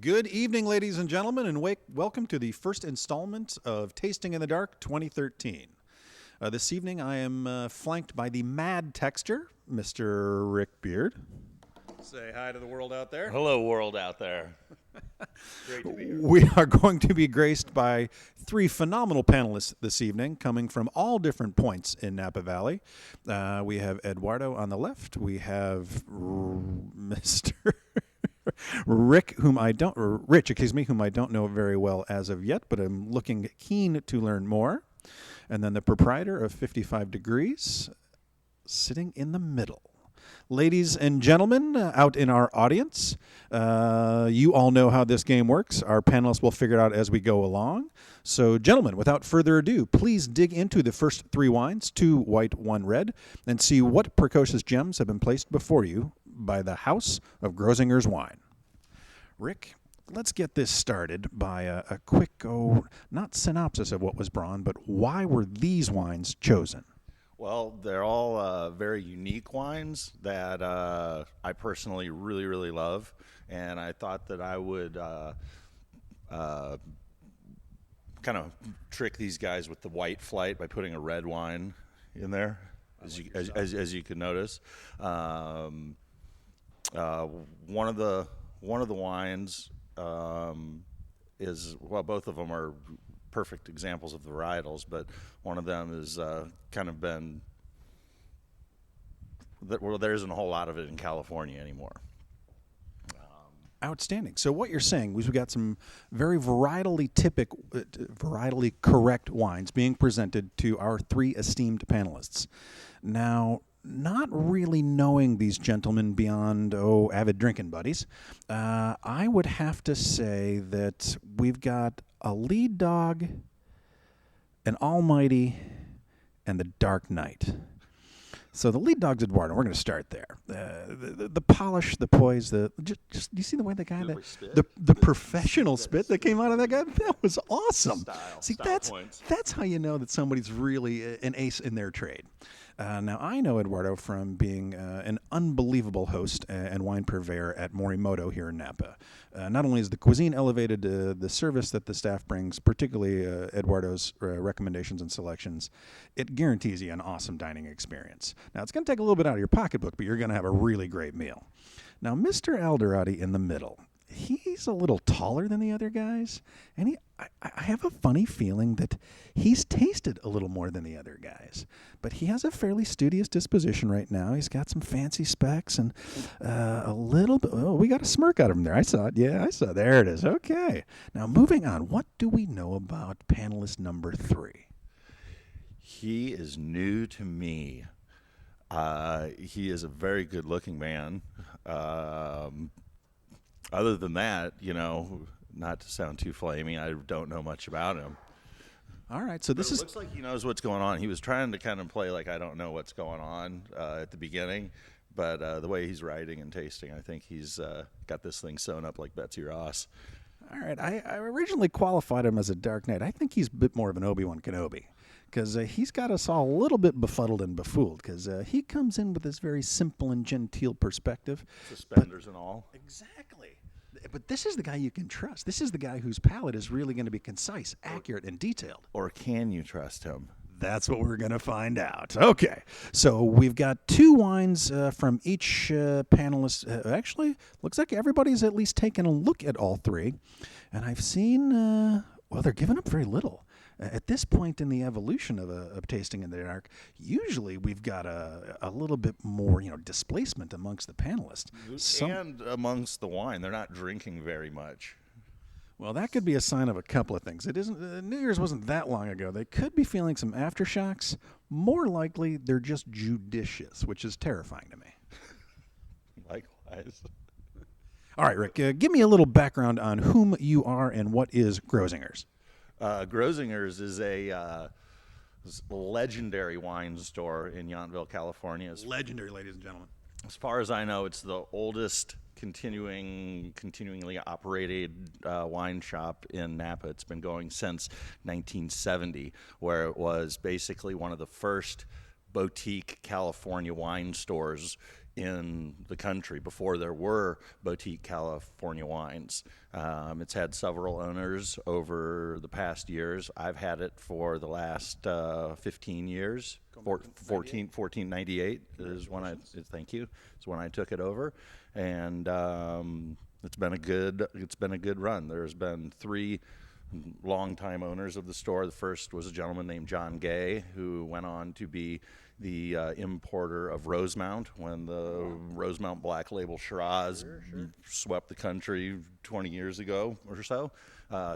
Good evening, ladies and gentlemen, and welcome to the first installment of Tasting in the Dark 2013. This evening, I am flanked by the mad texter, Mr. Rick Beard. Say hi to the world out there. Hello, world out there. Great to be here. We are going to be graced by three phenomenal panelists this evening, coming from all different points in Napa Valley. We have Eduardo on the left. We have Mr. Rich, whom I don't know very well as of yet, but I'm looking keen to learn more. And then the proprietor of 55 Degrees, sitting in the middle. Ladies and gentlemen out in our audience, you all know how this game works. Our panelists will figure it out as we go along. So, gentlemen, without further ado, please dig into the first three wines, 2 white, 1 red, and see what precocious gems have been placed before you by the House of Grozinger's Wine. Rick, let's get this started by a quick, not synopsis of what was brawn, but why were these wines chosen? Well, they're all very unique wines that I personally really, really love. And I thought that I would kind of trick these guys with the white flight by putting a red wine in there, as you can notice. One of the wines is, well, both of them are perfect examples of the varietals, but one of them is kind of been that, well, there isn't a whole lot of it in California anymore. Outstanding. So what you're saying is we've got some very varietally correct wines being presented to our three esteemed panelists. Now, not really knowing these gentlemen beyond, avid drinking buddies, I would have to say that we've got a lead dog, an almighty, and the Dark Knight. So the lead dog's Eduardo. We're going to start there. The polish, the poise, just you see the way the guy, the professional spit that came out of that guy? That was awesome. That's how you know that somebody's really an ace in their trade. Now, I know Eduardo from being an unbelievable host and wine purveyor at Morimoto here in Napa. Not only is the cuisine elevated, the service that the staff brings, particularly Eduardo's recommendations and selections, it guarantees you an awesome dining experience. Now, it's going to take a little bit out of your pocketbook, but you're going to have a really great meal. Now, Mr. Alderati in the middle, he's a little taller than the other guys, and I have a funny feeling that he's tasted a little more than the other guys. But he has a fairly studious disposition right now. He's got some fancy specs and a little bit. Oh, we got a smirk out of him there. I saw it. Yeah, I saw it. There it is. Okay. Now, moving on. What do we know about panelist number 3? He is new to me. He is a very good-looking man. Other than that, not to sound too flamey, I don't know much about him. All right, so this looks like he knows what's going on. He was trying to kind of play like I don't know what's going on at the beginning, but the way he's writing and tasting, I think he's got this thing sewn up like Betsy Ross. All right, I originally qualified him as a Dark Knight. I think he's a bit more of an Obi-Wan Kenobi, because he's got us all a little bit befuddled and befooled, because he comes in with this very simple and genteel perspective. Suspenders and all. Exactly. But this is the guy you can trust. This is the guy whose palate is really going to be concise, accurate, and detailed. Or can you trust him? That's what we're going to find out. Okay, so we've got 2 wines from each panelist. Actually, looks like everybody's at least taken a look at all 3. And I've seen, they're giving up very little. At this point in the evolution of Tasting in the Dark, usually we've got a little bit more, displacement amongst the panelists. And amongst the wine. They're not drinking very much. Well, that could be a sign of a couple of things. It isn't. New Year's wasn't that long ago. They could be feeling some aftershocks. More likely, they're just judicious, which is terrifying to me. Likewise. All right, Rick, give me a little background on whom you are and what is Groezingers. Grozinger's is a legendary wine store in Yountville, California. Legendary, ladies and gentlemen. As far as I know, it's the oldest continuingly operated wine shop in Napa. It's been going since 1970, where it was basically one of the first boutique California wine stores in the country before there were boutique California wines. It's had several owners over the past years. I've had it for the last 15 years. 1498 is when thank you. It's when I took it over, and it's been a good run. There's been 3 longtime owners of the store. The first was a gentleman named John Gay, who went on to be the importer of Rosemount when the Rosemount Black Label Shiraz swept the country 20 years ago or so.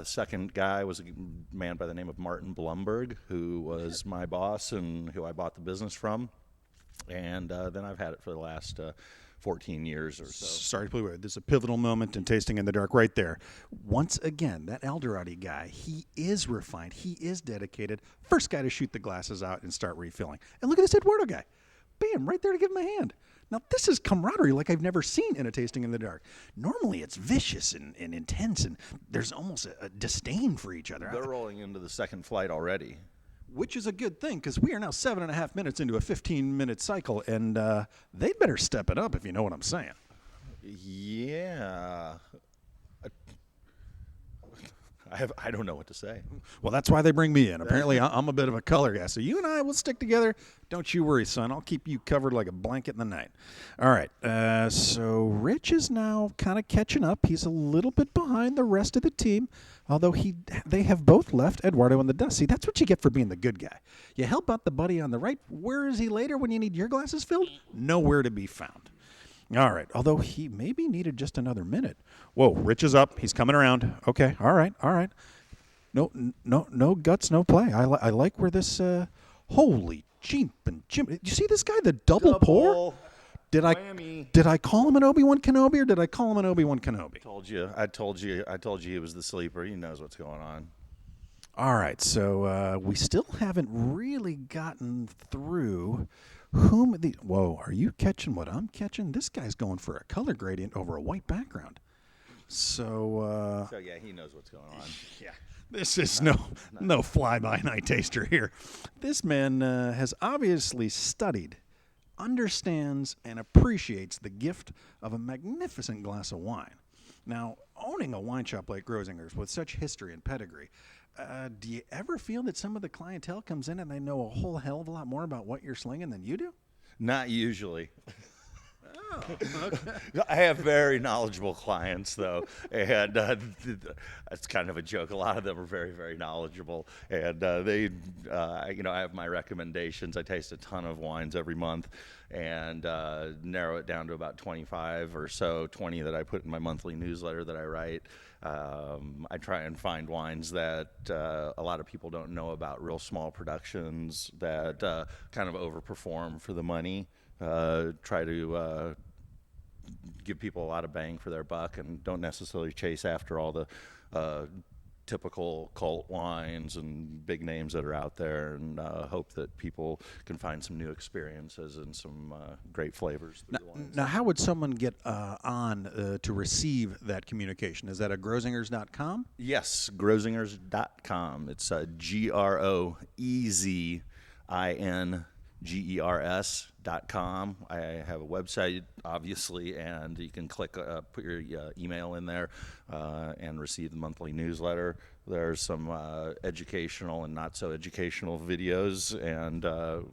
Second guy was a man by the name of Martin Blumberg, who was my boss and who I bought the business from. And then I've had it for the last 14 years or so. Sorry to play. There's a pivotal moment in Tasting in the Dark right there. Once again, that Eldorado guy, he is refined. He is dedicated. First guy to shoot the glasses out and start refilling. And look at this Eduardo guy. Bam, right there to give him a hand. Now, this is camaraderie like I've never seen in a Tasting in the Dark. Normally, it's vicious and intense, and there's almost a disdain for each other. They're rolling into the second flight already. Which is a good thing, because we are now 7.5 minutes into a 15-minute cycle, and they'd better step it up, if you know what I'm saying. Yeah. I don't know what to say. Well, that's why they bring me in. Apparently, I'm a bit of a color guy. So you and I will stick together. Don't you worry, son. I'll keep you covered like a blanket in the night. All right. So Rich is now kind of catching up. He's a little bit behind the rest of the team, although they have both left Eduardo in the dust. See, that's what you get for being the good guy. You help out the buddy on the right. Where is he later when you need your glasses filled? Nowhere to be found. All right, although he maybe needed just another minute. Whoa, Rich is up. He's coming around. Okay, all right. No guts, no play. I like where this, holy Jim. Did you see this guy, the double pour? Did I call him an Obi-Wan Kenobi, or did I call him an Obi-Wan Kenobi? I told you he was the sleeper. He knows what's going on. All right, so we still haven't really gotten through whoa, are you catching what I'm catching? This guy's going for a color gradient over a white background. So yeah, he knows what's going on. Yeah. This is no fly-by-night taster here. This man has obviously studied, understands, and appreciates the gift of a magnificent glass of wine. Now, owning a wine shop like Grozinger's with such history and pedigree, do you ever feel that some of the clientele comes in and they know a whole hell of a lot more about what you're slinging than you do? Not usually. Oh, okay. I have very knowledgeable clients, though, and it's kind of a joke. A lot of them are very, very knowledgeable, and I have my recommendations. I taste a ton of wines every month, and narrow it down to about 25 or so, 20 that I put in my monthly newsletter that I write. I try and find wines that a lot of people don't know about, real small productions that kind of overperform for the money. Try to give people a lot of bang for their buck and don't necessarily chase after all the typical cult wines and big names that are out there, and hope that people can find some new experiences and some great flavors through the wines. Now, how would someone get on to receive that communication? Is that at grozingers.com? Yes, grozingers.com. It's GROEZINGERS.com. I have a website, obviously, and you can click, put your email in there and receive the monthly newsletter. There's some educational and not so educational videos and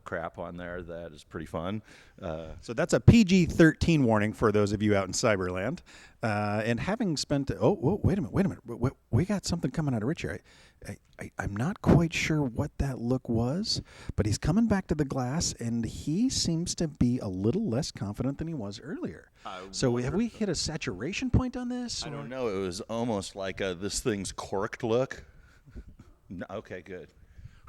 crap on there that is pretty fun. So that's a PG-13 warning for those of you out in Cyberland. And having spent, wait a minute. We got something coming out of Rich here. I'm not quite sure what that look was, but he's coming back to the glass, and he seems to be a little less confident than he was earlier. So have we hit a saturation point on this? I don't know. It was almost like this thing's corked look. No, okay, good.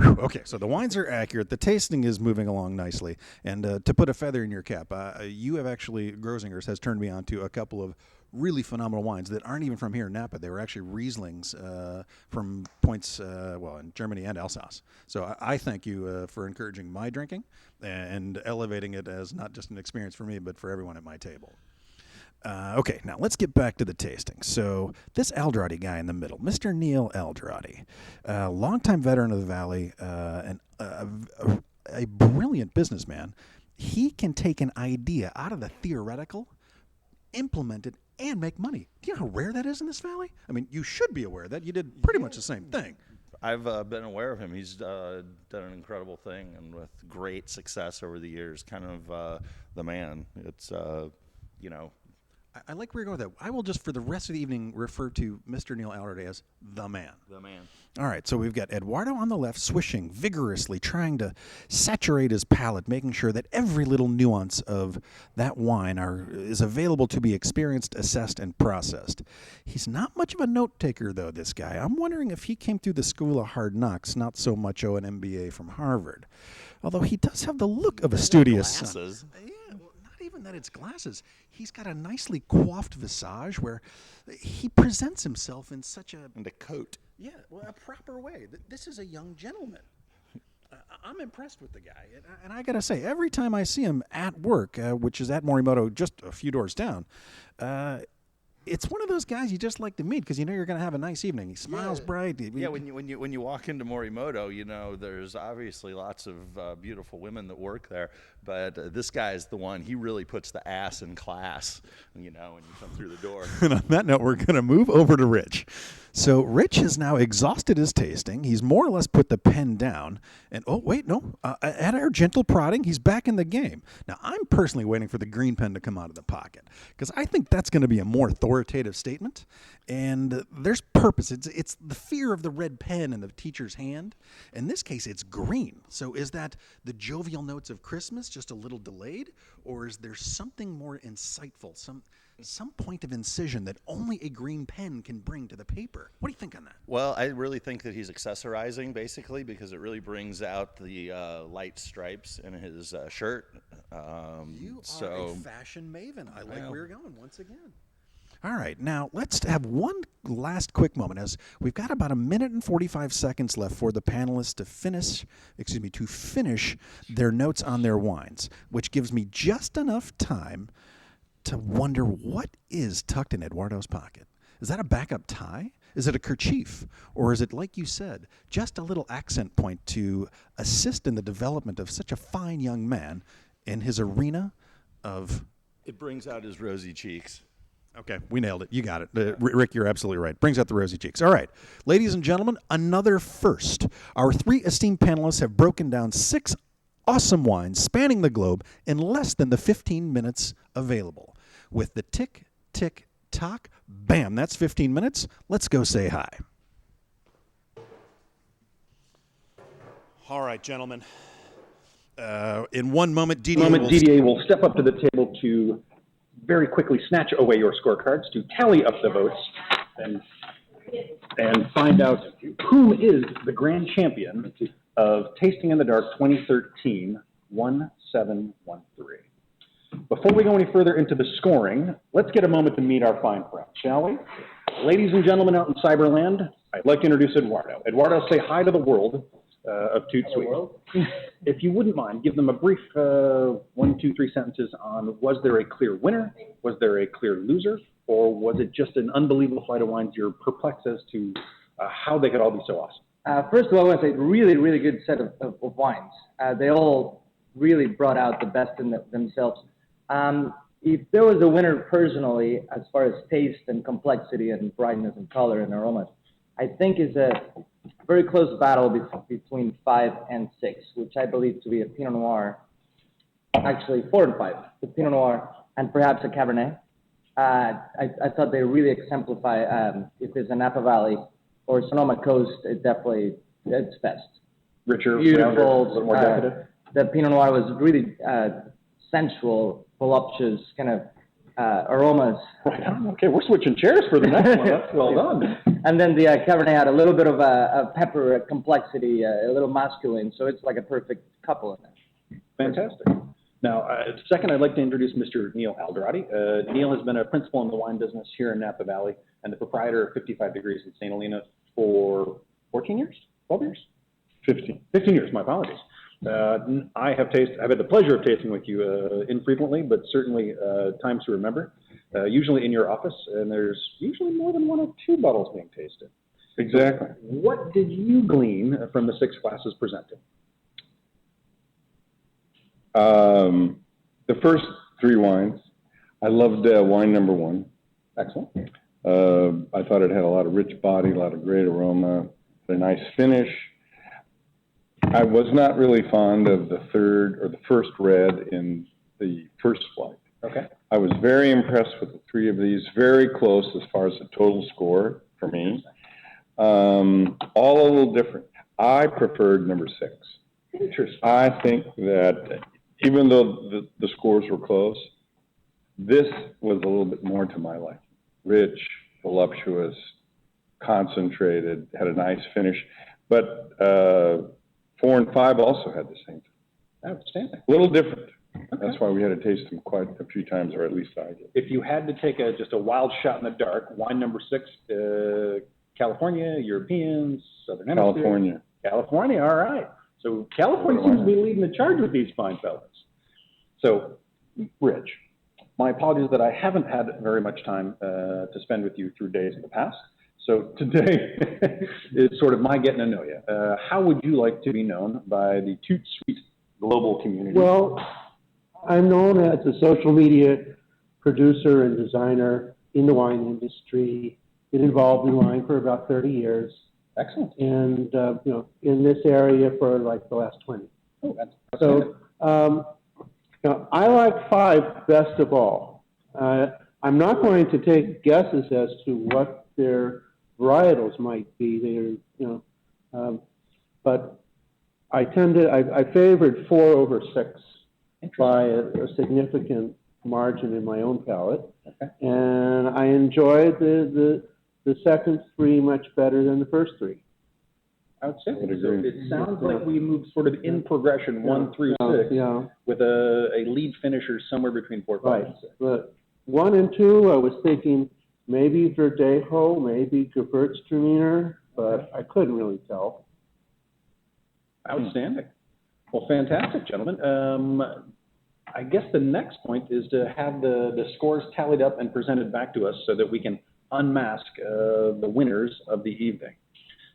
Okay, so the wines are accurate. The tasting is moving along nicely. And to put a feather in your cap, you have actually, Grozinger's has turned me on to a couple of really phenomenal wines that aren't even from here in Napa. They were actually Rieslings from points, in Germany and Alsace. So I thank you for encouraging my drinking and elevating it as not just an experience for me, but for everyone at my table. Okay, now let's get back to the tasting. So this Eldorado guy in the middle, Mr. Neil Eldorado, longtime veteran of the Valley, and a brilliant businessman, he can take an idea out of the theoretical, implement it, and make money. Do you know how rare that is in this valley? I mean, you should be aware that you did pretty much the same thing. I've been aware of him. He's done an incredible thing and with great success over the years. Kind of the man. It's you know. I like where you're going with that. I will just, for the rest of the evening, refer to Mr. Neil Allardy as the man. The man. All right, so we've got Eduardo on the left, swishing vigorously, trying to saturate his palate, making sure that every little nuance of that wine is available to be experienced, assessed, and processed. He's not much of a note taker, though, this guy. I'm wondering if he came through the School of Hard Knocks, not so much an MBA from Harvard. Although he does have the look of a studious son. Glasses. Yeah, well, not even that it's glasses. He's got a nicely coiffed visage where he presents himself in such a... And a coat. Yeah, well, a proper way. This is a young gentleman. I'm impressed with the guy. And I got to say, every time I see him at work, which is at Morimoto just a few doors down, it's one of those guys you just like to meet because you know you're going to have a nice evening. He smiles bright. Yeah, when you walk into Morimoto, you know there's obviously lots of beautiful women that work there, but this guy is the one. He really puts the ass in class, you know, when you come through the door. And on that note, we're going to move over to Rich. So Rich has now exhausted his tasting. He's more or less put the pen down. And, oh, wait, no. At our gentle prodding, he's back in the game. Now, I'm personally waiting for the green pen to come out of the pocket because I think that's going to be a more authoritative statement. And there's purpose. It's the fear of the red pen in the teacher's hand. In this case, it's green. So is that the jovial notes of Christmas just a little delayed? Or is there something more insightful, some point of incision that only a green pen can bring to the paper? What do you think on that? Well, I really think that he's accessorizing, basically, because it really brings out the light stripes in his shirt. You are a fashion maven. I like where you're going once again. All right, now let's have one last quick moment as we've got about 1 minute and 45 seconds left for the panelists to finish their notes on their wines, which gives me just enough time to wonder what is tucked in Eduardo's pocket. Is that a backup tie? Is it a kerchief? Or is it, like you said, just a little accent point to assist in the development of such a fine young man in his arena of... It brings out his rosy cheeks. Okay, we nailed it. You got it. Rick, you're absolutely right. Brings out the rosy cheeks. All right. Ladies and gentlemen, another first. Our 3 esteemed panelists have broken down 6 awesome wines spanning the globe in less than the 15 minutes available. With the tick, tick, tock, bam, that's 15 minutes. Let's go say hi. All right, gentlemen. In one moment, DDA will step up to the table to very quickly snatch away your scorecards to tally up the votes and find out who is the grand champion of Tasting in the Dark 2013 1713. Before we go any further into the scoring, let's get a moment to meet our fine friends, shall we? Ladies and gentlemen out in Cyberland, I'd like to introduce Eduardo. Eduardo, say hi to the world of Toot Sweet. If you wouldn't mind, give them a brief 1, 2, 3 sentences on, was there a clear winner? Was there a clear loser? Or was it just an unbelievable flight of wines? You're perplexed as to how they could all be so awesome. First of all, I want to say really, really good set of wines. They all really brought out the best in themselves. If there was a winner personally, as far as taste and complexity and brightness and color and aromas, I think is a very close battle between 5 and 6, which I believe to be a Pinot Noir, actually 4 and 5, the Pinot Noir and perhaps a Cabernet. I thought they really exemplify, if it's a Napa Valley or Sonoma Coast, it's best. Richer, beautiful, rounder, a little more decorative. The Pinot Noir was really sensual, voluptuous kind of aromas. Right on. Okay, we're switching chairs for the next one. That's well done. And then the Cabernet had a little bit of a pepper, a complexity, a little masculine, so it's like a perfect couple in there. Fantastic. Now, second, I'd like to introduce Mr. Neil Allardy. Neil has been a principal in the wine business here in Napa Valley and the proprietor of 55 Degrees in St. Helena for 14 years? 12 years? 15 years, my apologies. I have had the pleasure of tasting with you infrequently, but certainly times to remember. Usually in your office, and there's usually more than 1 or 2 bottles being tasted. Exactly. What did you glean from the 6 classes presented? The first three wines, I loved wine number one. Excellent. I thought it had a lot of rich body, a lot of great aroma, a nice finish. I was not really fond of the third or the first red in the first flight. Okay. I was very impressed with the three of these, very close as far as the total score for me. All a little different. I preferred number six. Interesting. I think that even though the scores were close, this was a little bit more to my liking. Rich, voluptuous, concentrated, had a nice finish. But 4 and 5 also had the same thing. Outstanding. A little different. Okay. That's why we had to taste them quite a few times, or at least I did. If you had to take just a wild shot in the dark, wine number 6, California, Europeans, Southern Hemisphere? California. California, all right. So California seems to be leading the charge with these fine fellas. So, Rich, my apologies that I haven't had very much time to spend with you through days in the past. So today is sort of my getting to know you. How would you like to be known by the Toot Sweet global community? Well, I'm known as a social media producer and designer in the wine industry. Been involved in wine for about 30 years. Excellent. And, in this area for like the last 20. Oh, that's so, I like 5 best of all. I'm not going to take guesses as to what their varietals might be. But I favored 4 over 6 by a significant margin in my own palate. Okay. And I enjoyed the second 3 much better than the first 3. Outstanding. So it sounds like we moved sort of in progression 1 through 6 with a lead finisher somewhere between 4, 5, and 6. But 1 and 2, I was thinking maybe Verdejo, maybe Gewürztraminer, but I couldn't really tell. Outstanding. Well, fantastic, gentlemen. I guess the next point is to have the scores tallied up and presented back to us so that we can unmask the winners of the evening.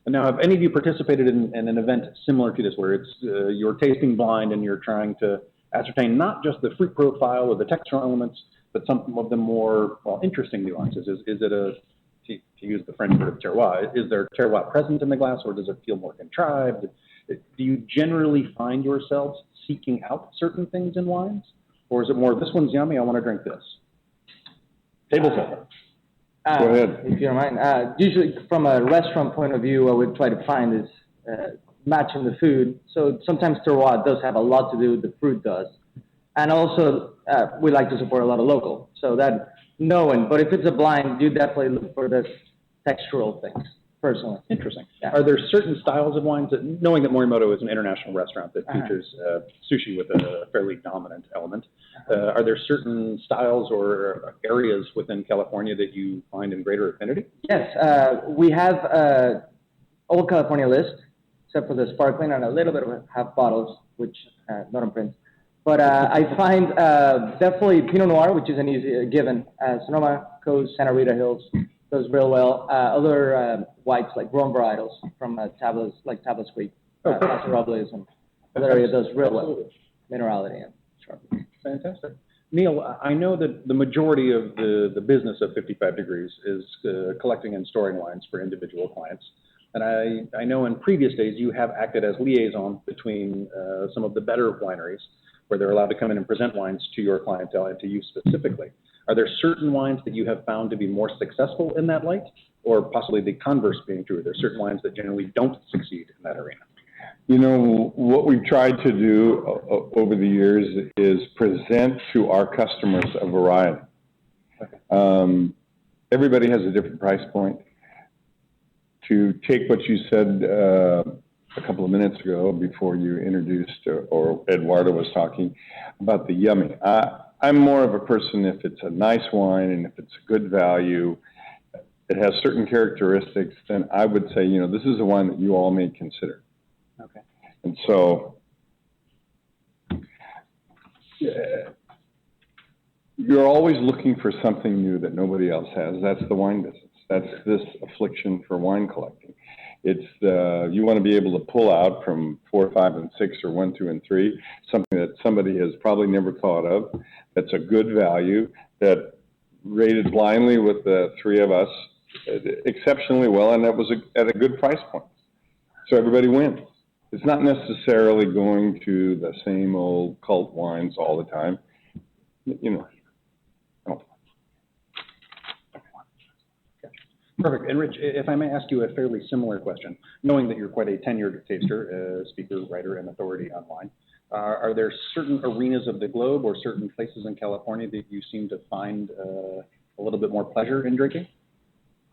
And now, have any of you participated in an event similar to this, where it's you're tasting blind and you're trying to ascertain not just the fruit profile or the textural elements, but some of the more interesting nuances? Is it to use the French word of terroir, is there terroir present in the glass, or does it feel more contrived? Do you generally find yourselves seeking out certain things in wines? Or is it more, this one's yummy, I want to drink this? Table's open. Go ahead. If you don't mind. Usually, from a restaurant point of view, I would try to find is matching the food. So sometimes terroir does have a lot to do with the fruit does. And also, we like to support a lot of local. So that knowing, but if it's a blind, you definitely look for the textural things, personally. Interesting. Yeah. Are there certain styles of wines that, knowing that Morimoto is an international restaurant that features sushi with a fairly dominant element, are there certain styles or areas within California that you find in greater affinity? Yes, we have Old California list, except for the sparkling and a little bit of half bottles, which not on print. But I find definitely Pinot Noir, which is an easy given. Sonoma Coast, Santa Rita Hills does real well. Other whites like grown varietals from Tablas, like Tablas Creek, Paso Robles, and that area does real well. Minerality and sharpness. Fantastic. Neil, I know that the majority of the business of 55 Degrees is collecting and storing wines for individual clients. And I know in previous days you have acted as liaison between some of the better wineries where they're allowed to come in and present wines to your clientele and to you specifically. Are there certain wines that you have found to be more successful in that light, or possibly the converse being true? Are there certain wines that generally don't succeed in that arena? You know, what we've tried to do over the years is present to our customers a variety. Everybody has a different price point. To take what you said a couple of minutes ago before you introduced, or Eduardo was talking about the yummy. I'm more of a person, if it's a nice wine and if it's a good value, it has certain characteristics, then I would say, this is a wine that you all may consider. Okay. And so, you're always looking for something new that nobody else has. That's the wine business. That's this affliction for wine collecting. It's you want to be able to pull out from 4, 5, and 6, or 1, 2, and 3, something that somebody has probably never thought of. That's a good value. That rated blindly with the three of us exceptionally well, and that was at a good price point. So everybody wins. It's not necessarily going to the same old cult wines all the time. You know. Oh. Perfect. And Rich, if I may ask you a fairly similar question, knowing that you're quite a tenured taster, speaker, writer, and authority on wine, are there certain arenas of the globe or certain places in California that you seem to find a little bit more pleasure in drinking?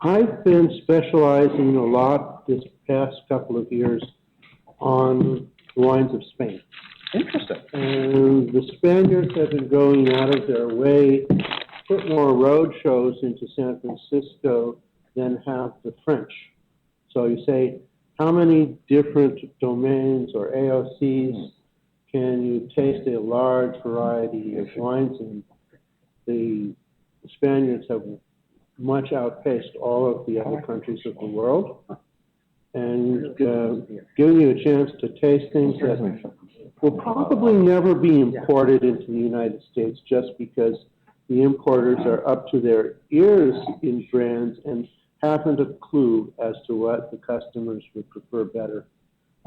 I've been specializing a lot this past couple of years on the wines of Spain. Interesting. And the Spaniards have been going out of their way to put more road shows into San Francisco than have the French. So you say, how many different domains or AOCs can you taste a large variety of wines in? The Spaniards have much outpaced all of the other countries of the world, and giving you a chance to taste things that will probably never be imported into the United States, just because the importers are up to their ears in brands and haven't a clue as to what the customers would prefer better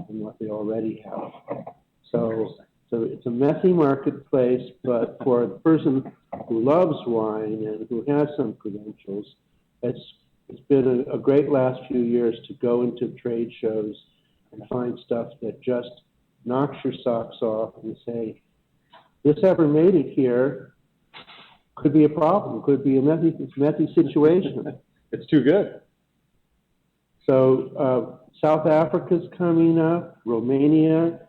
than what they already have. So it's a messy marketplace, but for the person who loves wine and who has some credentials, it's been a great last few years to go into trade shows and find stuff that just knocks your socks off and say, this ever made it here could be a problem, could be a messy situation. It's too good. So South Africa's coming up, Romania,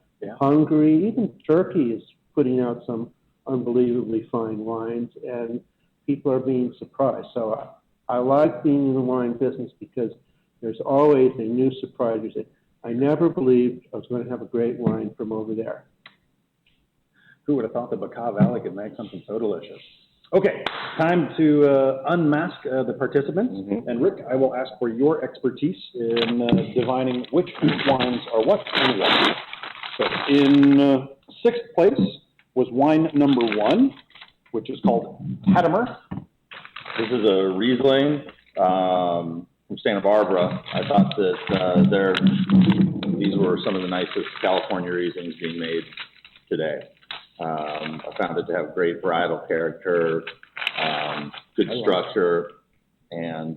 Hungary, even Turkey is putting out some unbelievably fine wines, and people are being surprised. So I like being in the wine business because there's always a new surprise. You say, I never believed I was going to have a great wine from over there. Who would have thought that Baca Valley could make something so delicious? Okay, time to unmask the participants. And Rick, I will ask for your expertise in divining which wines are what and why. So in sixth place was wine number 1, which is called Hadamer. This is a Riesling from Santa Barbara. I thought that these were some of the nicest California Rieslings being made today. I found it to have great varietal character, good structure, and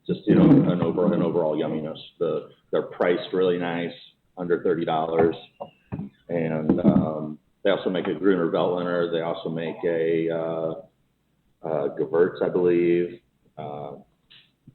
just an overall yumminess. They're priced really nice, under $30, and they also make a Gruner Veltliner. They also make a Gewurz, I believe.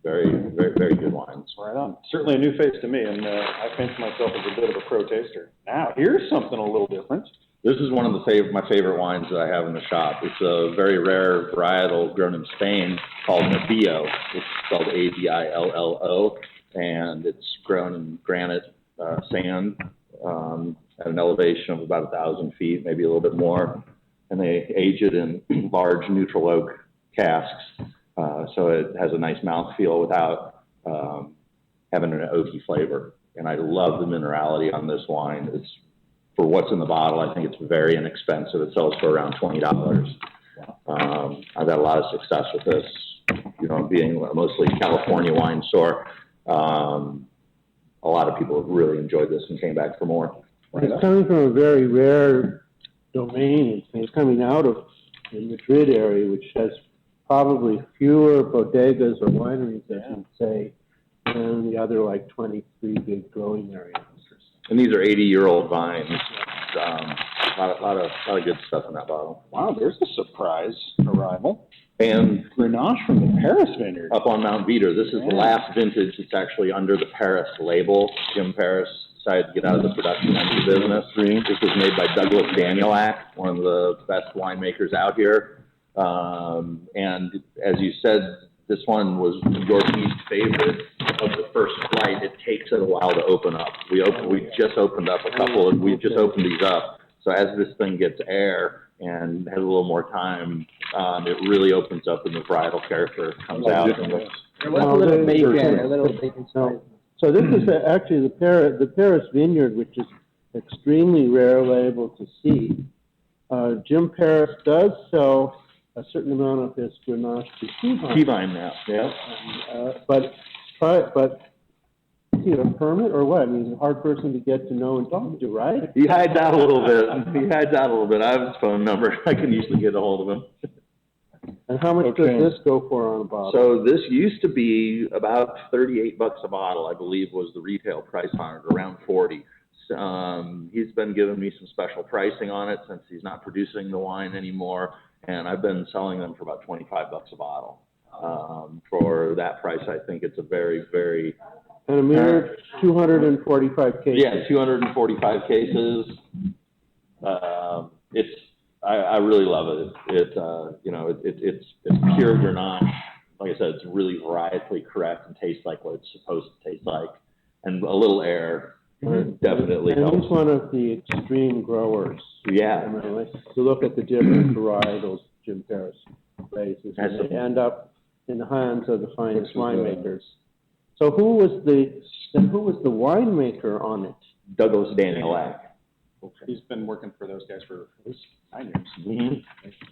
Very, very, very good wines. Right on. Certainly a new face to me, and I fancy myself as a bit of a pro taster. Now, here's something a little different. This is one of my favorite wines that I have in the shop. It's a very rare varietal grown in Spain called Nebbiolo. It's spelled Abillo, and it's grown in granite sand at an elevation of about 1,000 feet, maybe a little bit more. And they age it in large neutral oak casks, so it has a nice mouthfeel without having an oaky flavor. And I love the minerality on this wine. It's, for what's in the bottle, I think it's very inexpensive. It sells for around $20. I've had a lot of success with this, being mostly California wine store. A lot of people have really enjoyed this and came back for more. It's coming from a very rare domain. It's coming out of the Madrid area, which has probably fewer bodegas or wineries, as you'd say, than the other 23 big growing areas. And these are 80-year-old vines. A lot of good stuff in that bottle. Wow, there's a surprise arrival. And Grenache from the Paris vineyard. Up on Mount Veeder. This is the last vintage that's actually under the Paris label. Jim Paris decided to get out of the production end of the business. This was made by Douglas Danielak, one of the best winemakers out here. And as you said, this one was your least favorite of the first flight. It takes it a while to open up. We just opened up we just opened these up. So as this thing gets air and has a little more time, it really opens up and the varietal character comes out. There was a little bacon spice. So this is actually the Paris Vineyard, which is extremely rarely able to see. Jim Paris does sell a certain amount of his Grenache to Keyvine now, yeah. But is he a permit or what? I mean, he's a hard person to get to know and talk to, right? He hides out a little bit. I have his phone number. I can usually get a hold of him. And how much does this go for on a bottle? So this used to be about $38 a bottle, I believe, was the retail price on it, around 40. He's been giving me some special pricing on it since he's not producing the wine anymore, and I've been selling them for about $25 a bottle. For that price, I think it's a very, very... And a mere 245 cases. Yeah, 245 cases. I really love it. It's pure Grenache. Like I said, it's really varietally correct and tastes like what it's supposed to taste like. And a little air definitely helps. And he's one of the extreme growers. Yeah. I mean, like, to look at the different varietals Jim Paris raises, and they end up in the hands of the finest winemakers. So who was the winemaker on it? Douglas Danielak. Okay. He's been working for those guys for 9 years. Mm-hmm.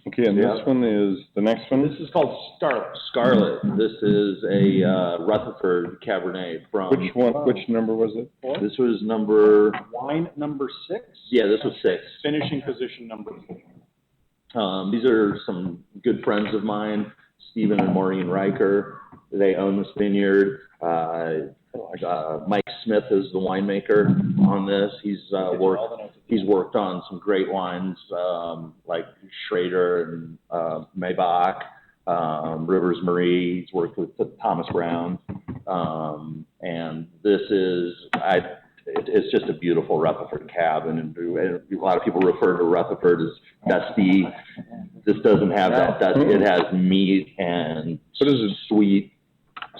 Okay, and this one is, the next one? This is called Scarlet. Scarlet. This is a Rutherford Cabernet from... Which one, which number was it? This was number... Wine number 6? Yeah, this was 6. Finishing position number 4. These are some good friends of mine, Stephen and Maureen Riker. They own this vineyard. Mike Smith is the winemaker on this. He's worked on some great wines like Schrader and Maybach, Rivers Marie. He's worked with Thomas Brown, and this is it's just a beautiful Rutherford cab, and a lot of people refer to Rutherford as dusty. This doesn't have that dust. It has meat and sweet.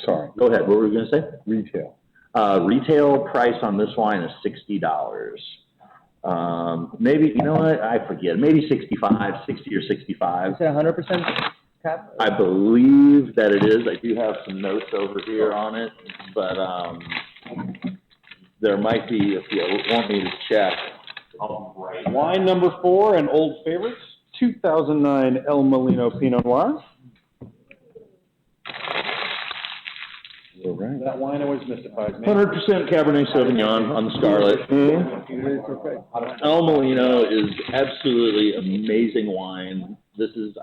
Sorry. Go ahead. What were you going to say? Retail. Retail price on this wine is $60. Maybe, you know what? I forget. Maybe 60 or 65. Is it 100% cap? I believe that it is. I do have some notes over here on it, but there might be, if you want me to check. Wine number 4 and old favorites. 2009 El Molino Pinot Noir. All right. That wine always mystifies me. 100% Cabernet Sauvignon on the Scarlet. El Molino is absolutely amazing wine.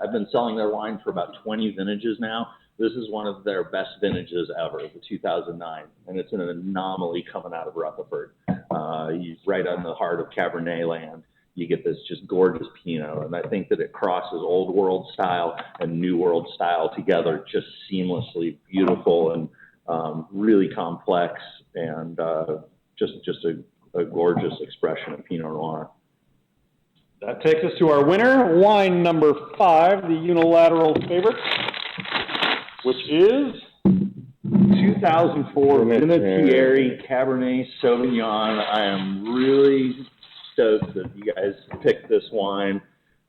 I've been selling their wine for about 20 vintages now. This is one of their best vintages ever, the 2009, and it's an anomaly coming out of Rutherford. He's right on the heart of Cabernet land. You get this just gorgeous Pinot, and I think that it crosses old world style and new world style together just seamlessly, beautiful and really complex, and just a gorgeous expression of Pinot Noir. That takes us to our winner, wine number 5, the unilateral favorite, which is 2004 Vinatieri Cabernet Sauvignon. I am really stoked that you guys picked this wine.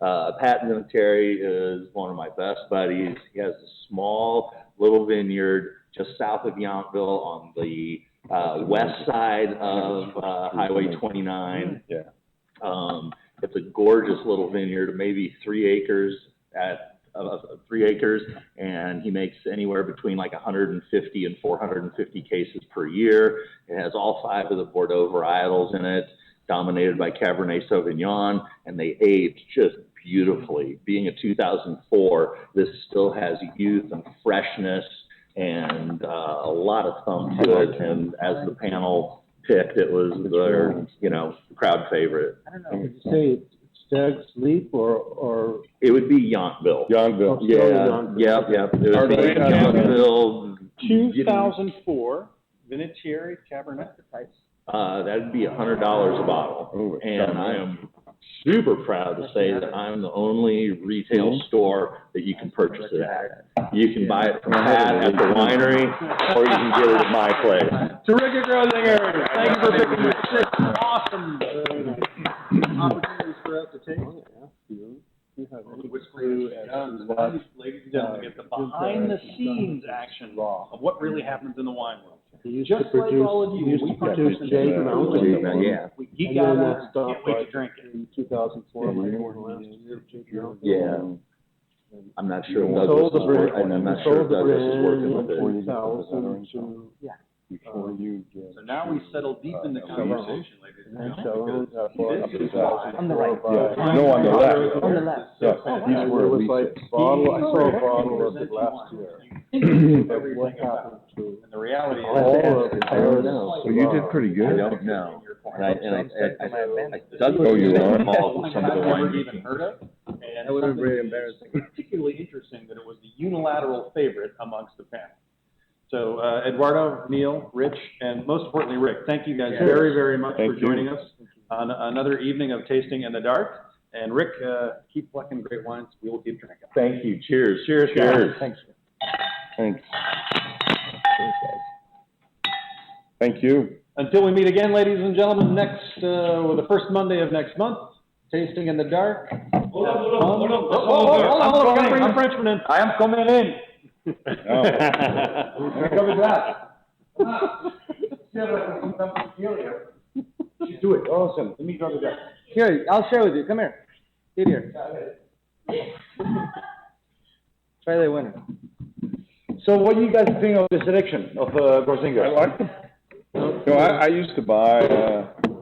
Pat Vinatieri is one of my best buddies. He has a small little vineyard just south of Yountville on the west side of Highway 29. Yeah. It's a gorgeous little vineyard, maybe 3 acres and he makes anywhere between like 150 and 450 cases per year. It has all 5 of the Bordeaux varietals in it, dominated by Cabernet Sauvignon, and they age just beautifully. Being a 2004, this still has youth and freshness and a lot of thump to it. And as the panel picked, it was their, crowd favorite. I don't know. Would you say it's Stag's Leap or? It would be Yountville. Yountville. Yeah. Yep. It would be Yountville. 2004 Vinatieri Cabernet. That'd be $100 a bottle. Oh, and I am super proud to say that I'm the only retail store that you can purchase it at. You can buy it from Pat at the winery, or you can get it at my place. Terrific, Groezinger. Thank you for picking this 6 awesome opportunities for us to taste. Ladies and gentlemen, get the behind-the-scenes action of what really happens in the wine world. He used Just to produce, like all of you, he used we to produce participate Jade in Mountain. We geek And out then on that it, stopped can't wait right to drink it. in 2004, like one of the last year of Jade Mountain. Yeah. I'm not sure He Douglas sold the is brand, working, I'm not he sure sold the Douglas is brand working with in it. 2000 to, Before you get. So now we settle deep in the conversation, ladies and and gentlemen. Chevron, bought This in is 2004 On the right. by- Yeah, no, on the left. On the left. Yeah, these And were there was Lisa's. like bottle, I saw a bottle of it last year. But what happened to And the reality all is, of I don't know. Well, you did pretty I good. don't know. And I Oh, Douglas Oh, you is are? involved with some of the I've never wine. even heard of. And That would have been something really embarrassing. particularly interesting that it was the unilateral favorite amongst the panel. So, Eduardo, Neil, Rich, and most importantly, Rick, thank you guys very, very much Thank for you. joining us on another evening of Tasting in the Dark. And Rick, keep plucking great wines. We will keep drinking. Thank you. Cheers. Cheers, guys. Cheers. Thanks. Thanks. Thank you. Until we meet again, ladies and gentlemen, next, the first Monday of next month, Tasting in the Dark. Hold on, gotta bring the Frenchman in. I am coming in. Do it. Awesome. Let me draw the glass. Here, I'll share with you. Come here. Sit here. Try the winner. So what do you guys think of the selection of Groezinger? I like them. No, I used to buy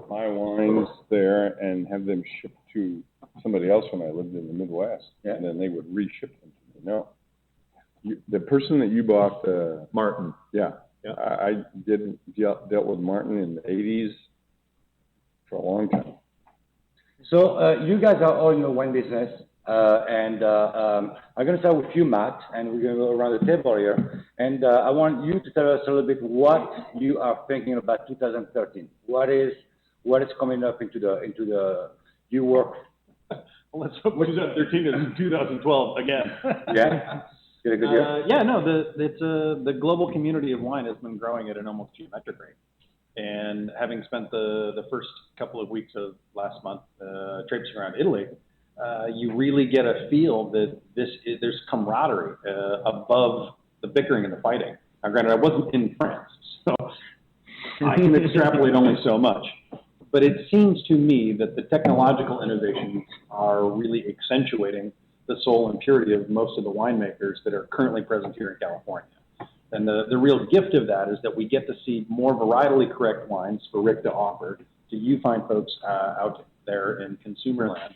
my wines there and have them shipped to somebody else when I lived in the Midwest. Yeah. And then they would reship them to me. No. The person that you bought, Martin. yeah, Yeah. I dealt with Martin in the 80s for a long time. So you guys are all in the wine business, and I'm going to start with you, Matt, and we're going to go around the table here. And I want you to tell us a little bit what you are thinking about 2013. What is coming up into the you work? Well, let's hope 2013 is 2012 again. Yeah. Get a good year. Yeah, no, the global community of wine has been growing at an almost geometric rate. And having spent the first couple of weeks of last month traipsing around Italy, you really get a feel that there's camaraderie above the bickering and the fighting. Now, granted, I wasn't in France, so I can extrapolate only so much. But it seems to me that the technological innovations are really accentuating the soul and purity of most of the winemakers that are currently present here in California. And the real gift of that is that we get to see more varietally correct wines for Rick to offer to you fine folks out there in consumer land.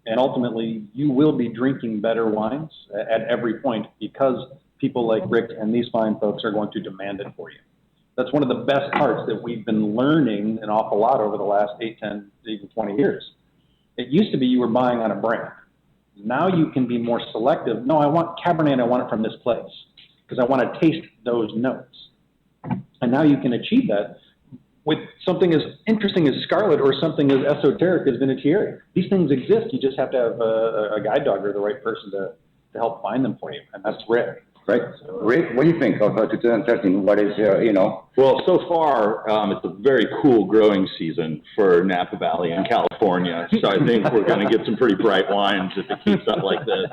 And ultimately, you will be drinking better wines at every point because people like Rick and these fine folks are going to demand it for you. That's one of the best parts that we've been learning an awful lot over the last 8, 10, even 20 years. It used to be you were buying on a brand. Now you can be more selective. No, I want Cabernet, I want it from this place because I want to taste those notes. And now you can achieve that with something as interesting as Scarlet or something as esoteric as Vinatieri. These things exist. You just have to have a guide dog or the right person to help find them for you. And that's Rick. Right. Rick, what do you think of 2013? What is Well, so far, it's a very cool growing season for Napa Valley in California. So I think we're going to get some pretty bright wines if it keeps up like this.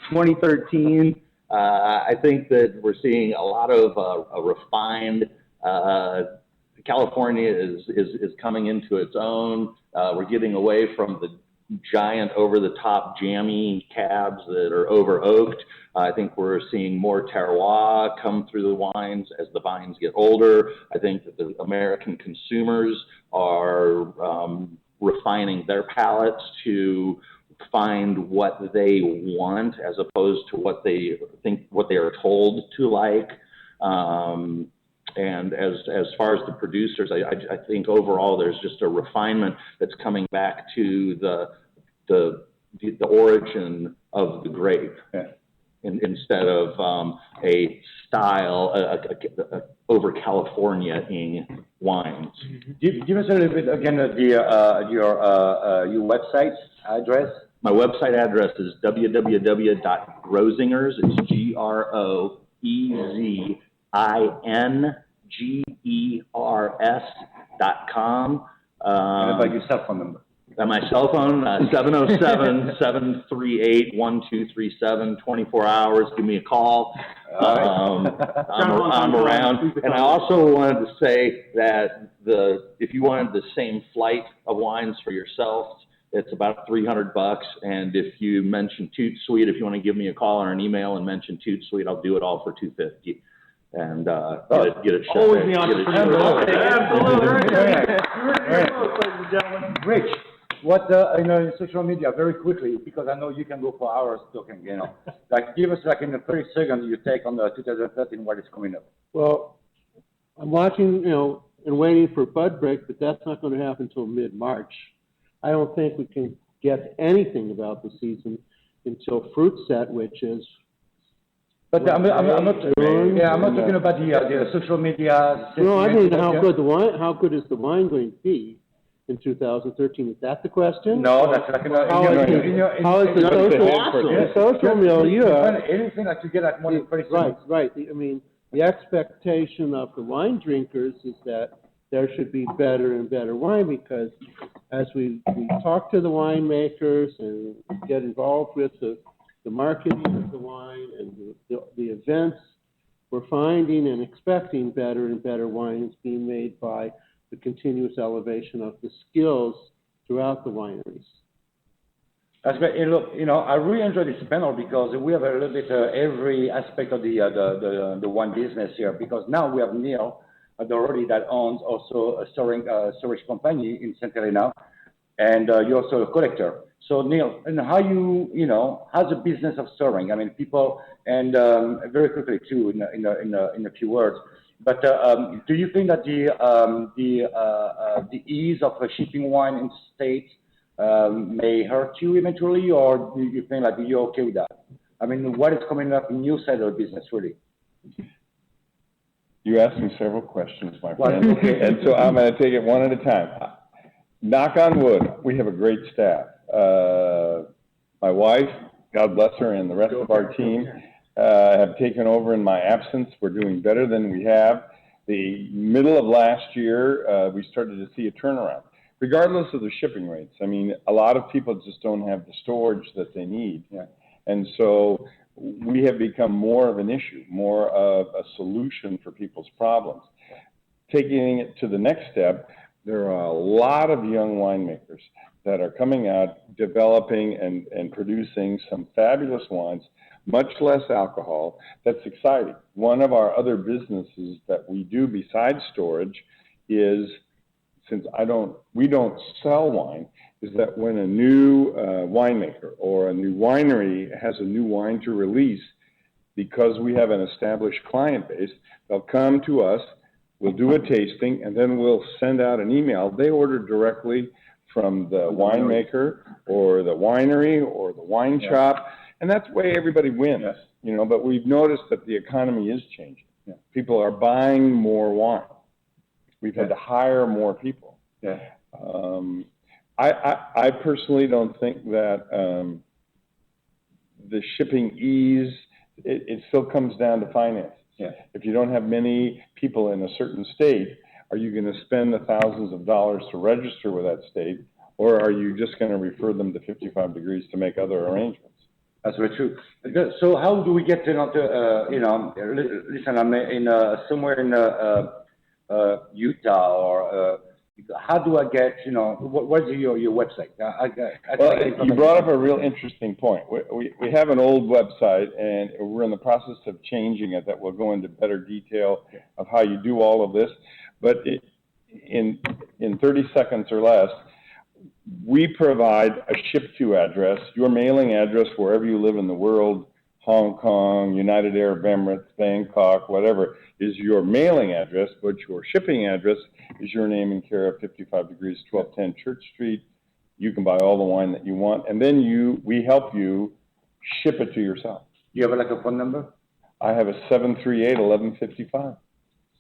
2013, I think that we're seeing a lot of a refined, California is coming into its own. We're getting away from the giant over-the-top jammy cabs that are over-oaked. I think we're seeing more terroir come through the wines as the vines get older. I think that the American consumers are refining their palates to find what they want as opposed to what they are told to like. And as far as the producers, I think overall there's just a refinement that's coming back to the origin of the grape, instead of a style over California-ing wines. Give us a little bit again your website address. My website address is www.groezingers. It's GROEZINGERS.com. And about your cell phone number. My cell phone, 707-738-1237, 24 hours. Give me a call. I'm around. And I also wanted to say that if you wanted the same flight of wines for yourself, it's about $300. And if you mention Toot Sweet, if you want to give me a call or an email and mention Toot Sweet, I'll do it all for $250. And get it shipped. Always the entrepreneur. Absolutely. Rich, what in social media very quickly, because I know you can go for hours talking. Like give us like in the 30 seconds you take on the 2013 what is coming up. Well, I'm watching, and waiting for bud break, but that's not going to happen until mid-March. I don't think we can get anything about the season until fruit set, which is. But I'm not talking about the social media. No, I mean how good is the wine going to be in 2013? Is that the question? No, that's like how is the social milieu? Anything that you get at more than 30 seconds. Right. I mean, the expectation of the wine drinkers is that there should be better and better wine, because as we talk to the winemakers and get involved with the marketing of the wine and the events, we're finding and expecting better and better wines being made by the continuous elevation of the skills throughout the wineries. That's great. And look, I really enjoy this panel because we have a little bit every aspect of the wine business here. Because now we have Neil already that owns also a storage company in St. Helena, and you're also a collector. So Neil, and how's the business of storing? I mean, people, and very quickly too, in a few words. But do you think that the ease of shipping wine in states may hurt you eventually, or do you think like you're okay with that? I mean, what is coming up in your side of the business, really? You asked me several questions, my friend, and so I'm going to take it one at a time. Knock on wood, we have a great staff. My wife, God bless her, and the rest of our team have taken over in my absence. We're doing better than we have. The middle of last year, we started to see a turnaround, regardless of the shipping rates. I mean, a lot of people just don't have the storage that they need. Yeah. And so we have become more of an issue, more of a solution for people's problems. Taking it to the next step, there are a lot of young winemakers that are coming out, developing and producing some fabulous wines, much less alcohol. That's exciting. One of our other businesses that we do besides storage is, since we don't sell wine, is that when a new winemaker or a new winery has a new wine to release, because we have an established client base, they'll come to us, we'll do a tasting, and then we'll send out an email. They order directly from the winemaker or the winery or the wine shop, and that's the way everybody wins. Yes. But we've noticed that the economy is changing. Yeah. People are buying more wine. We've had to hire more people. Yeah. I personally don't think that the shipping ease, it still comes down to finances. Yeah. If you don't have many people in a certain state, are you going to spend the thousands of dollars to register with that state, or are you just going to refer them to 55 Degrees to make other arrangements? That's very true. So how do we get listen, I'm somewhere in Utah, or how do I get, what's your website? You brought up a real interesting point. We have an old website, and we're in the process of changing it. That will go into better detail of how you do all of this. But in 30 seconds or less, we provide a ship-to address, your mailing address wherever you live in the world, Hong Kong, United Arab Emirates, Bangkok, whatever, is your mailing address, but your shipping address is your name and care of 55 Degrees, 1210 Church Street. You can buy all the wine that you want, and then we help you ship it to yourself. You have like a phone number? I have a 738-1155.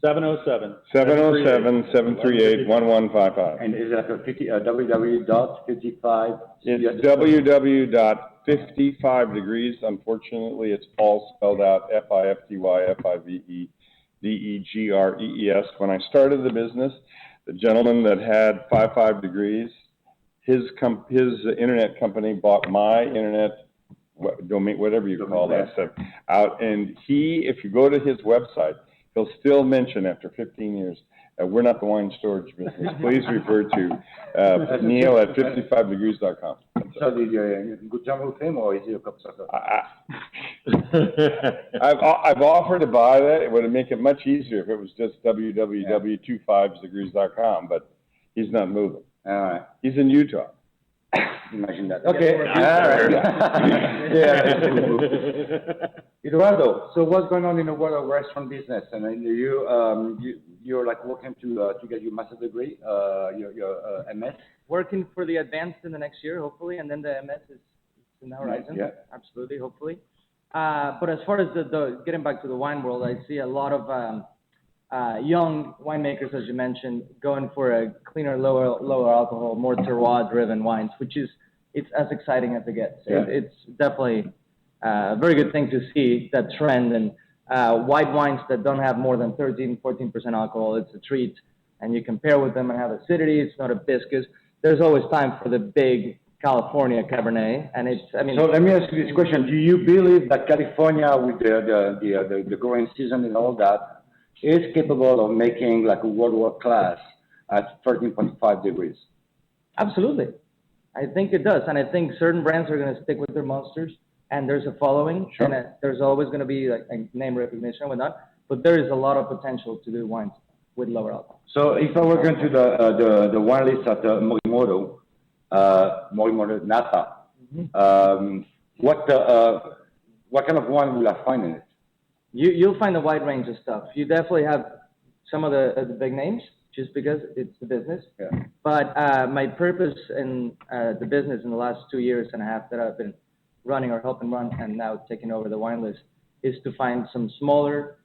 707-738-1155. And is it like a www.55? It's www.55 Degrees. Unfortunately, it's all spelled out FIFTY-FIVE-DEGREES. When I started the business, the gentleman that had 55 Degrees, his internet company bought my internet domain, whatever you call that stuff, out. And if you go to his website, he'll still mention after 15 years, we're not the wine storage business. Please refer to Neil at 55degrees.com. So did you good time with him, or is he a cup sucker? I've offered to buy that. It would make it much easier if it was just www.25degrees.com, but he's not moving. All right. He's in Utah. Imagine that. Okay. All right. Yeah. Eduardo, so what's going on in the world of restaurant business? I mean, you're like working to get your master's degree, your MS? Working for the advanced in the next year, hopefully, and then the MS is in the horizon. Yeah. Absolutely, hopefully. But as far as the getting back to the wine world, I see a lot of young winemakers, as you mentioned, going for a cleaner, lower alcohol, more terroir-driven wines, which it's as exciting as it gets. Yeah. It's definitely a very good thing to see that trend. And white wines that don't have more than 13-14% alcohol, it's a treat. And you compare with them and have acidity. It's not a hibiscus. There's always time for the big California Cabernet, and So let me ask you this question: do you believe that California, with the growing season and all that, is capable of making like a world class at 13.5 degrees? Absolutely, I think it does, and I think certain brands are going to stick with their monsters, and there's a following, Sure. and there's always going to be like a name recognition and whatnot. But there is a lot of potential to do wines with lower alcohol. So if I were going to the wine list at Morimoto Napa, what kind of wine will I find in it? You'll find a wide range of stuff. You definitely have some of the big names, just because it's the business. Yeah. But my purpose in the business in the last 2.5 years that I've been running or helping run and now taking over the wine list is to find some smaller,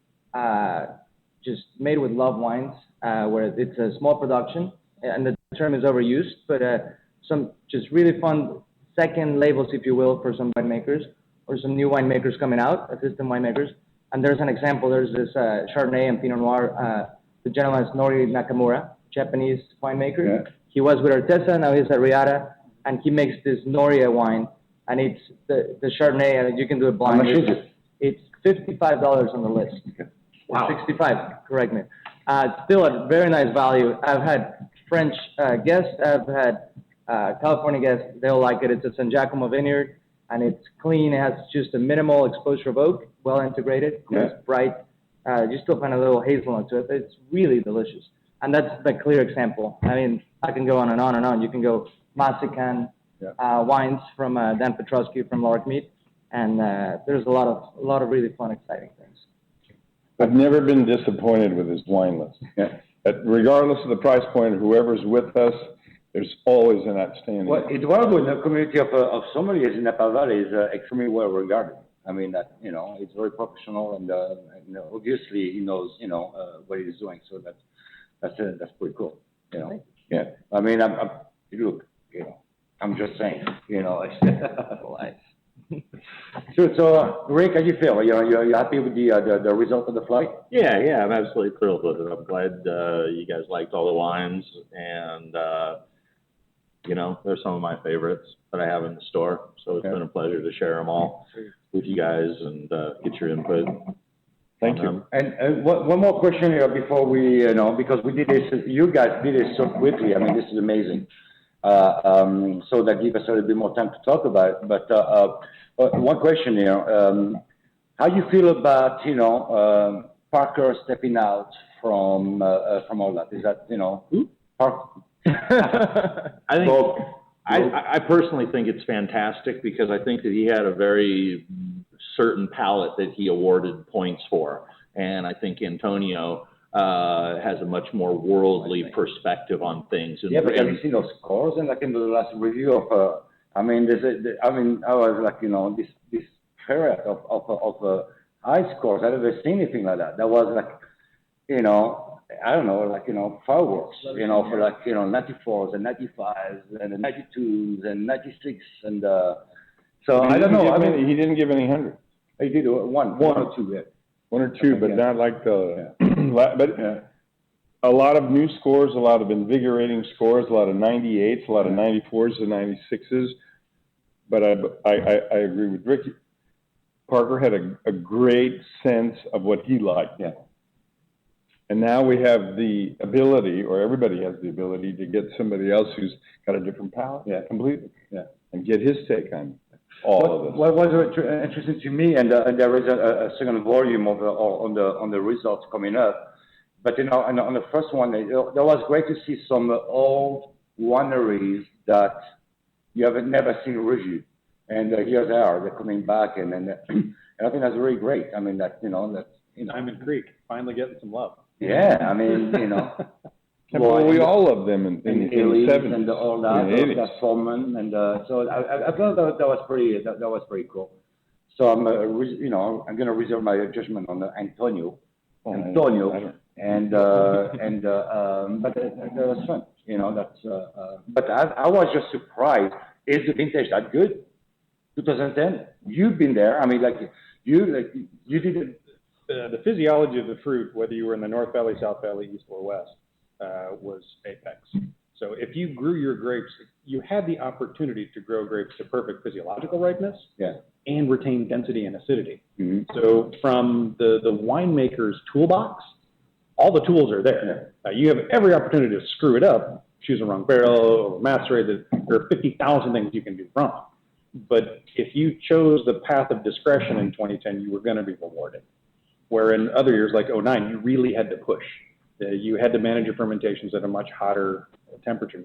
just made with love wines, where it's a small production, and the term is overused, but some just really fun second labels, if you will, for some winemakers or some new winemakers coming out, assistant winemakers. And there's an example. There's this Chardonnay and Pinot Noir. The gentleman is Nori Nakamura, Japanese winemaker. Yeah. He was with Artesa, now he's at Riata, and he makes this Noria wine. And it's the Chardonnay, and you can do it blind. How much is it? It's $55 on the list. Okay. Wow. 65, correct me. Still a very nice value. I've had French guests, I've had California guests, they'll like it. It's a San Giacomo vineyard, and it's clean. It has just a minimal exposure of oak, well integrated, crisp, bright. You still find a little hazelnut to it. It's really delicious. And that's the clear example. I mean, I can go on and on and on. You can go Massican wines from Dan Petrosky from Larkmead, and there's a lot of really fun, exciting things. I've never been disappointed with his wine list. Yeah. Regardless of the price point, whoever's with us, there's always an outstanding. Well, Eduardo in the community of sommeliers in Napa Valley is extremely well regarded. I mean that it's very professional, and obviously he knows what he's doing. So that's pretty cool. Yeah. I mean, look, I'm just saying, So, Rick, how do you feel? You're happy with the result of the flight? Yeah, I'm absolutely thrilled with it. I'm glad you guys liked all the wines, and they're some of my favorites that I have in the store. So it's been a pleasure to share them all with you guys and get your input. Thank you. And one more question here before we, because we did this, you guys did it so quickly. I mean, this is amazing. So that gives us a little bit more time to talk about it. But one question here, how do you feel about, Parker stepping out from all that? Is that, Parker? I personally think it's fantastic, because I think that he had a very certain palette that he awarded points for. And I think Antonio has a much more worldly perspective on things. Yeah, but have you seen those scores? And like in the last review of, I was like, this period of high scores. I've never seen anything like that. That was like, I don't know, like, fireworks, for like, 94s and 95s and 92s and 96. And so I don't know. He didn't give any 100. He did one or two, yeah. One or two, but not like the. But a lot of new scores, a lot of invigorating scores, a lot of 98s, a lot of 94s and 96s. But I agree with Ricky. Parker had a great sense of what he liked. Yeah. And now we have the ability, or everybody has the ability, to get somebody else who's got a different palate. Yeah. Completely. Yeah. And get his take on all of this. What was interesting to me, and there is a second volume of on the results coming up. But you know, on the first one, that was great to see some old wineries that you have never seen review, and here they are. They're coming back, and and I think that's really great. I mean, Diamond Creek finally getting some love. Yeah, I mean, you know. Well, we all love them in the Elise 70s. and all that, in the 80s. that Foreman, and so I thought that was pretty cool. So I'm I'm going to reserve my judgment on Antonio, and but that was fun, you know. But I was just surprised. Is the vintage that good? 2010. You've been there. I mean, you did it. The physiology of the fruit, whether you were in the North Valley, South Valley, East or West, was apex. So if you grew your grapes, you had the opportunity to grow grapes to perfect physiological ripeness, and retain density and acidity. Mm-hmm. So from the winemaker's toolbox, all the tools are there. You have every opportunity to screw it up, choose the wrong barrel, or macerate it. There are 50,000 things you can do wrong. But if you chose the path of discretion in 2010, you were going to be rewarded. Where in other years, like 09, you really had to push. You had to manage your fermentations at a much hotter temperature.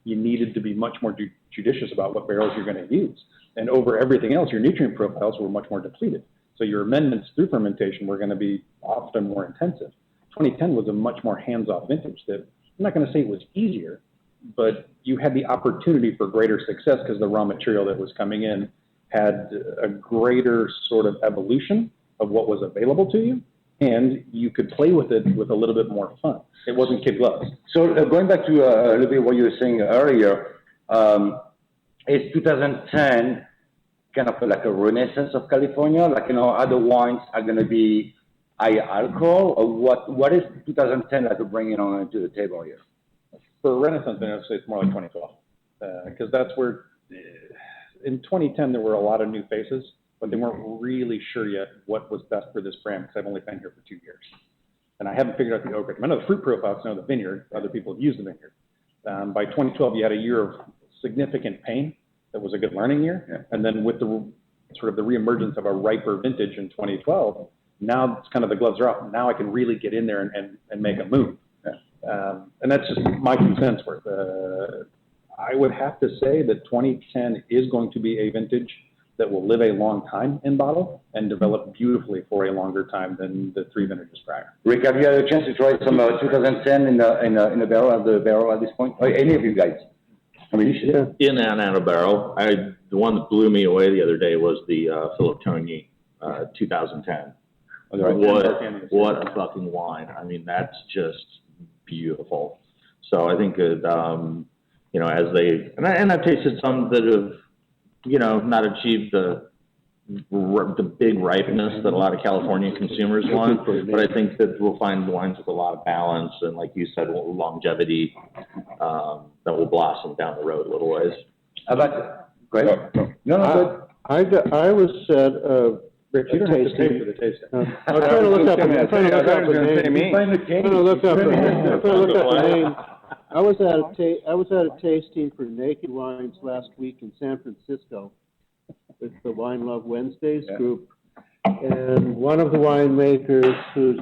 You needed to be much more judicious about what barrels you're going to use. And over everything else, your nutrient profiles were much more depleted. So your amendments through fermentation were going to be often more intensive. 2010 was a much more hands-off vintage that, I'm not going to say it was easier, but you had the opportunity for greater success because the raw material that was coming in had a greater sort of evolution of what was available to you, and you could play with it with a little bit more fun. It wasn't kid gloves. So going back to a little bit what you were saying earlier, is 2010 kind of like a renaissance of California? Like, you know, other wines are going to be high alcohol, or what is 2010 like bringing on to the table here? For Renaissance, I would say it's more like 2012, because that's where, in 2010, there were a lot of new faces, but they weren't really sure yet what was best for this brand, because I've only been here for 2 years. And I haven't figured out the oak rate. I know the fruit profiles, I know the vineyard, other people have used the vineyard. By 2012, you had a year of significant pain. That was a good learning year. Yeah. And then with the sort of the reemergence of a riper vintage in 2012, now it's kind of the gloves are off. Now I can really get in there and make a move. Yeah. And that's just my 2 cents worth. I would have to say that 2010 is going to be a vintage that will live a long time in bottle and develop beautifully for a longer time than the 3 vintages prior. Rick, have you had a chance to try some 2010 in the barrel at this point? Or any of you guys? I mean, you should. In and out of barrel. The one that blew me away the other day was the Philip Togny 2010. What a fucking wine. I mean, that's just beautiful. So I think that, you know, as they, and I've tasted some that have, you know, not achieved the big ripeness that a lot of California consumers want, but I think that we'll find wines with a lot of balance and, like you said, longevity that will blossom down the road a little ways. How about, go ahead. No, I was at Rich, you don't have to pay for the tasting. I'm trying to look up the name. I was at a tasting for Naked Wines last week in San Francisco. It's the Wine Love Wednesdays group. And one of the winemakers who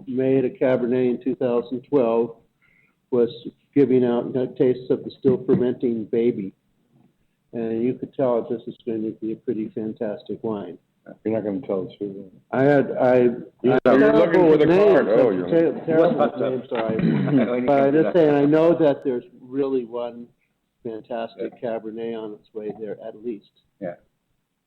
made a Cabernet in 2012 was giving out tastes of the still fermenting baby. And you could tell this is going to be a pretty fantastic wine. You're not going to tell us who. You're looking for the card. Oh, you're terrible names. Sorry. But I just saying, I know that there's really one fantastic Cabernet on its way there, at least. Yeah.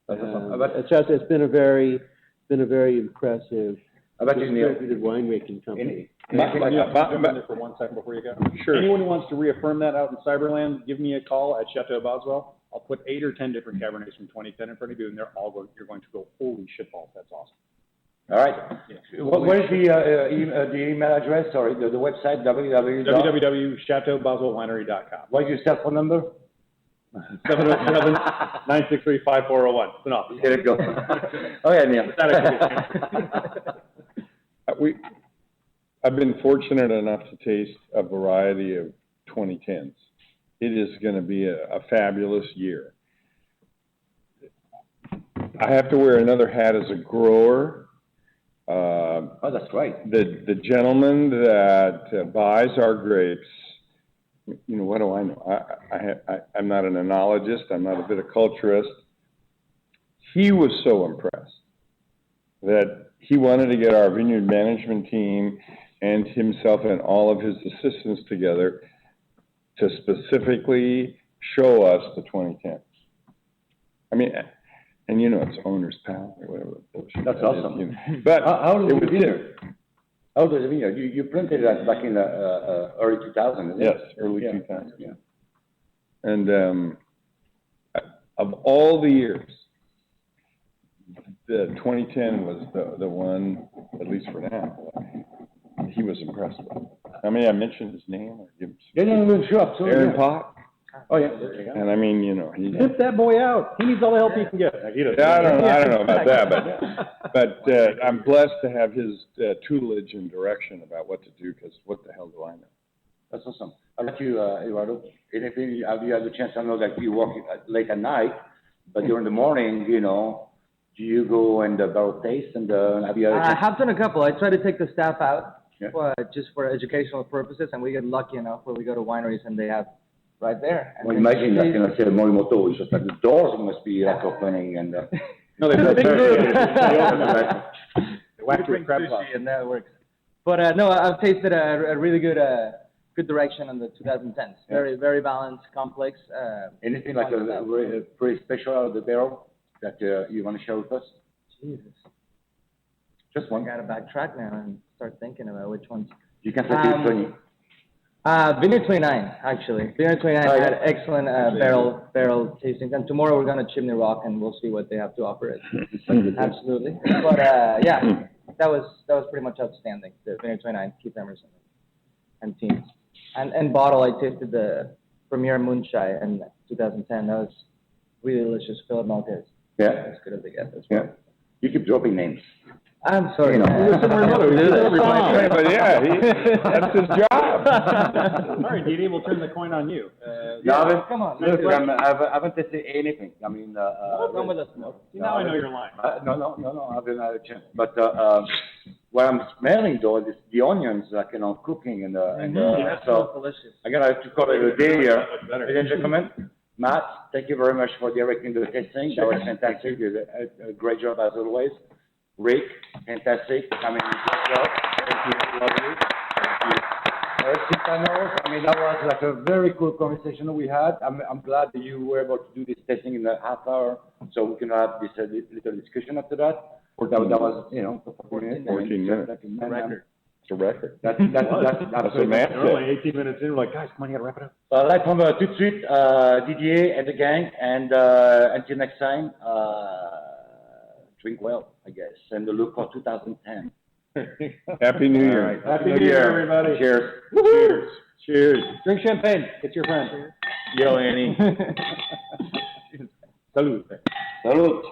It's been a very impressive distributed winemaking company. For 1 second before you go. Sure. Anyone who wants to reaffirm that out in Cyberland, give me a call at Chateau Boswell. I'll put 8 or 10 different Cabernets from 2010 in front of you, and they're all going, you're going to go, holy shitballs, that's awesome. All right. What is the email address, sorry, the website, www.chateaubaselwinery.com. What is your cell phone number? 707-963-5401. It's an office. Here it goes. Oh, yeah, Neil. I've been fortunate enough to taste a variety of 2010s. It is going to be a fabulous year. I have to wear another hat as a grower. Oh, that's right. The gentleman that buys our grapes, you know, what do I know? I'm not an enologist. I'm not a viticulturist. He was so impressed that he wanted to get our vineyard management team and himself and all of his assistants together to specifically show us the 2010s. I mean, and you know, it's owner's pal or whatever. That's awesome. You know. But how old is it the was vineyard? How old is the vineyard? You planted that back in the early 2000s, yes, early 2000s. Yeah. And of all the years, the 2010 was the one, at least for now, he was impressed with. I mean, I mentioned his name or give him some. Yeah, sure, absolutely. Aaron Pott. Oh, yeah. And I mean, you know, he. Tip that boy out. He needs all the help he can get. Yeah, I don't know about that, but I'm blessed to have his tutelage and direction about what to do, because what the hell do I know? That's awesome. I'll let you, Eduardo, anything, have you had the chance, I know that you work late at night, but during the morning, you know, do you go and barrel taste and have you had a I chance? have done a couple. I try to take the staff out Yeah. just for educational purposes, and we get lucky enough where we go to wineries and they have right there. And Well, they- imagine that, you know, say Morimoto is just like the doors must be like opening and, No, they Big group. whack We your bring crab sushi sauce. and that works. But no, I've tasted a really good direction on the 2010s. Very, very balanced, complex. anything like a pretty special out of the barrel that you want to share with us? Jesus. Just I one. gotta backtrack now and start thinking about which ones. You can say Tony. Vineyard 29, actually. Vineyard 29 Oh, yeah. had excellent barrel tastings, and tomorrow we're going to Chimney Rock, and we'll see what they have to offer us. Absolutely. But yeah, that was pretty much outstanding. The Vineyard 29, Keith Emerson and teams. And bottle, I tasted the Premier Moonshine in 2010. That was really delicious. Philip Maltese. Yeah. As good as they get as well. Yeah. You keep dropping names. I'm sorry. You know. man. But yeah, that's his job. All right, Didi, we'll turn the coin on you. Come on. Listen, I haven't tasted anything. I mean, Come with us more. Now I know you're lying. No, I haven't had a chance. But what I'm smelling though is the onions, like, you know, cooking and That so smells delicious. I gotta to call it a day here. Better. Ladies and gentlemen, Matt, thank you very much for directing the tasting. That was fantastic. You did a great job as always. Rick, fantastic. I mean, great job. Thank you. Love you. Thank you. Stefano, I mean, that was like a very cool conversation we had. I'm glad that you were able to do this tasting in a half hour, so we can have this little discussion after that. That was, you know, 14 minutes. 14 minutes. Record. It's a record. That's a match. We're only 18 minutes in. We're like, guys, come on, you gotta wrap it up. I'd like from tout de suite, Didier and the gang, and until next time, drink well, I guess, and look for 2010. Happy New Year. All right. Happy New Year, everybody. Cheers. Cheers. Cheers. Drink champagne. It's your friend. Yo, Annie. Salud. Salute.